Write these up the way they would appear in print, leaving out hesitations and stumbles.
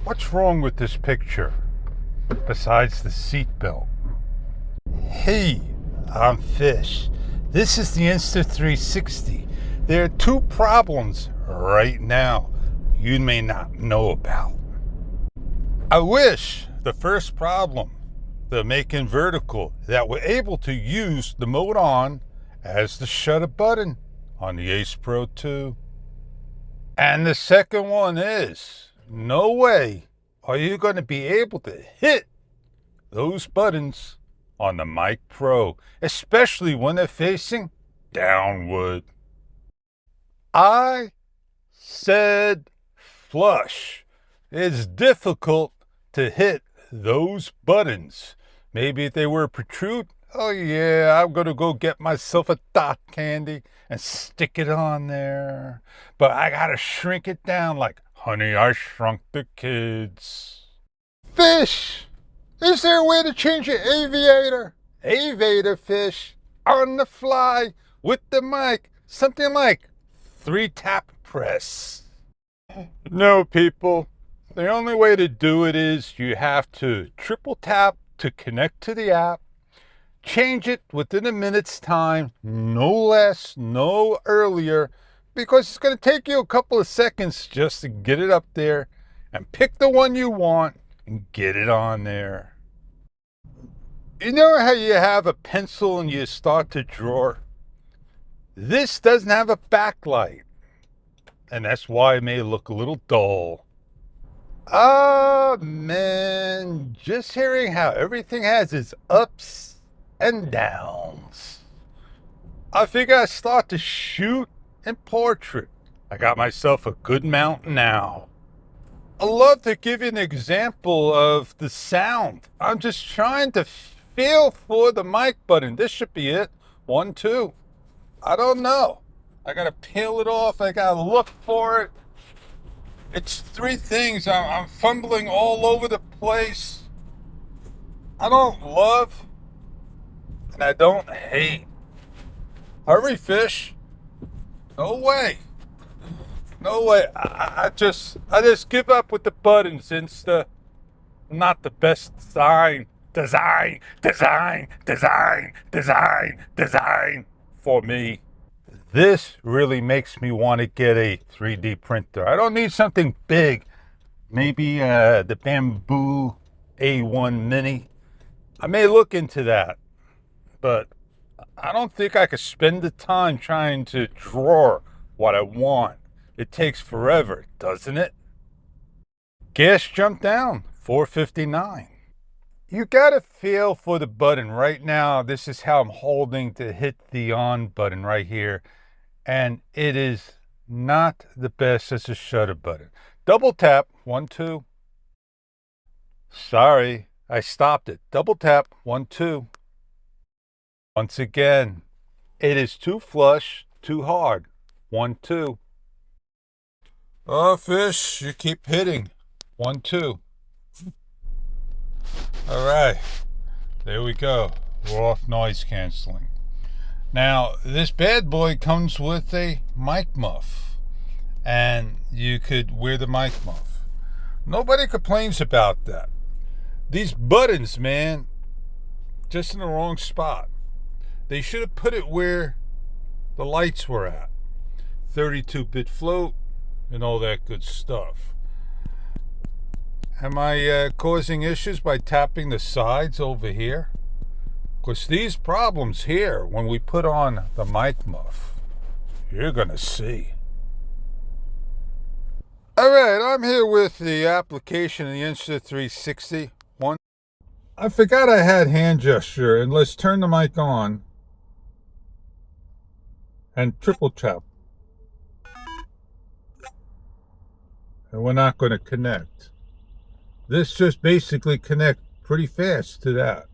What's wrong with this picture besides the seatbelt? Hey, I'm Fish. This is the Insta360. There are two problems right now you may not know about. I wish the first problem, the making vertical, that we're able to use the mode on as the shutter button on the Ace Pro 2. And the second one is, no way are you going to be able to hit those buttons on the Mic Pro, especially when they're facing downward. I said flush. It's difficult to hit those buttons. Maybe if they were protrude, oh yeah, I'm going to go get myself a dot candy and stick it on there. But I got to shrink it down like Honey, I Shrunk the Kids. Fish, is there a way to change your aviator fish, on the fly with the mic? Something like 3-tap press. No, people. The only way to do it is you have to triple tap to connect to the app, change it within a minute's time, no less, no earlier, because it's going to take you a couple of seconds just to get it up there and pick the one you want and get it on there. You know how you have a pencil and you start to draw? This doesn't have a backlight, and that's why it may look a little dull. Ah, man, just hearing how everything has its ups and downs. I figure I start to shoot in portrait. I got myself a good mount now. I'd love to give you an example of the sound. I'm just trying to feel for the mic button. This should be it. 1, 2. I don't know. I gotta peel it off. I gotta look for it. It's 3 things. I'm fumbling all over the place. I don't love and I don't hate. Hurry, Fish. No way. No way. I just give up with the buttons. Insta. Not the best design for me. This really makes me want to get a 3D printer. I don't need something big. Maybe the Bamboo A1 Mini. I may look into that, but I don't think I could spend the time trying to draw what I want. It takes forever, doesn't it? Gas jumped down, 459. You gotta feel for the button. Right now, this is how I'm holding to hit the on button right here. And it is not the best as a shutter button. Double tap, 1, 2. Sorry, I stopped it. Double tap, 1, 2. Once again, it is too flush, too hard. 1, 2. Oh, Fish, you keep hitting. 1, 2. All right, there we go. We're off noise canceling. Now, this bad boy comes with a mic muff, and you could wear the mic muff. Nobody complains about that. These buttons, man, just in the wrong spot. They should have put it where the lights were at. 32-bit float and all that good stuff. Am I causing issues by tapping the sides over here? Because these problems here, when we put on the mic muff, you're going to see. All right, I'm here with the application in the Insta360. I forgot I had hand gesture, and let's turn the mic on and triple tap. And we're not going to connect. This just basically connect pretty fast to that.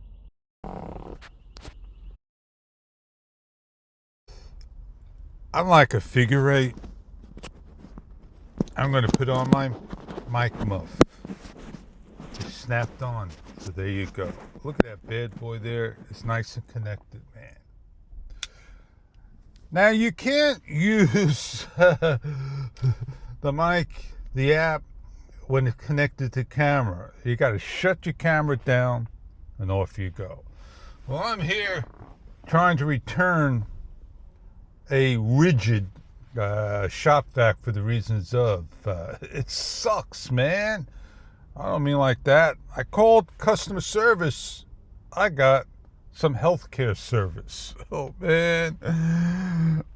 I'm like a figure 8. I'm going to put on my mic muff. It's snapped on. So there you go. Look at that bad boy there. It's nice and connected, man. Now you can't use the mic, the app, when it's connected to camera. You got to shut your camera down and off you go. Well, I'm here trying to return a rigid shop vac for the reasons of it sucks, man. I don't mean like that. I called customer service. I got some healthcare service. Oh man,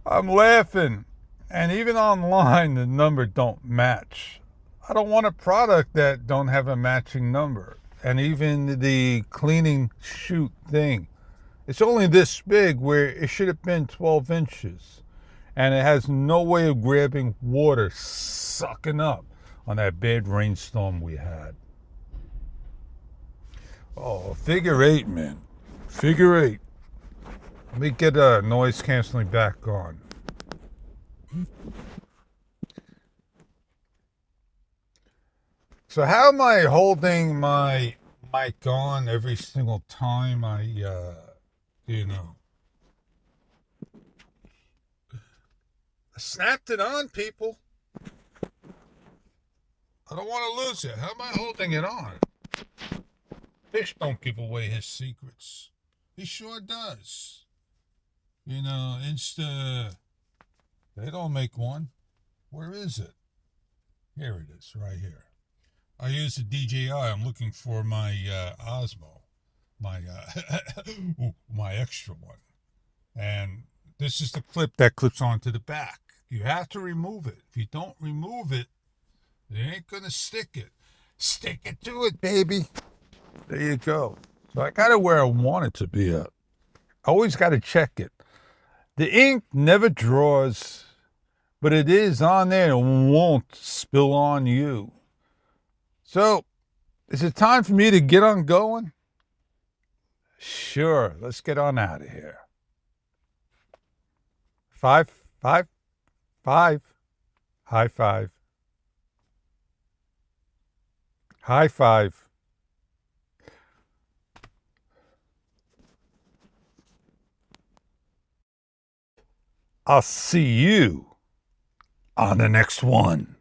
I'm laughing. And even online, the number don't match. I don't want a product that don't have a matching number. And even the cleaning chute thing, it's only this big where it should have been 12 inches. And it has no way of grabbing water sucking up on that bad rainstorm we had. Oh, figure eight, man. Figure eight. Let me get noise canceling back on. So how am I holding my mic on every single time I snapped it on, people? I don't want to lose it. How am I holding it on? Fish don't give away his secrets. He sure does. They don't make one. Where is it? Here it is, right here. I use the DJI. I'm looking for my Osmo, my my extra one. And this is the clip that clips onto the back. You have to remove it. If you don't remove it, it ain't going to stick it. Stick it to it, baby. There you go. So I got it where I want it to be at. I always got to check it. The ink never draws, but it is on there and won't spill on you. So, is it time for me to get on going? Sure, let's get on out of here. 5, 5, 5. High five. High five. I'll see you on the next one.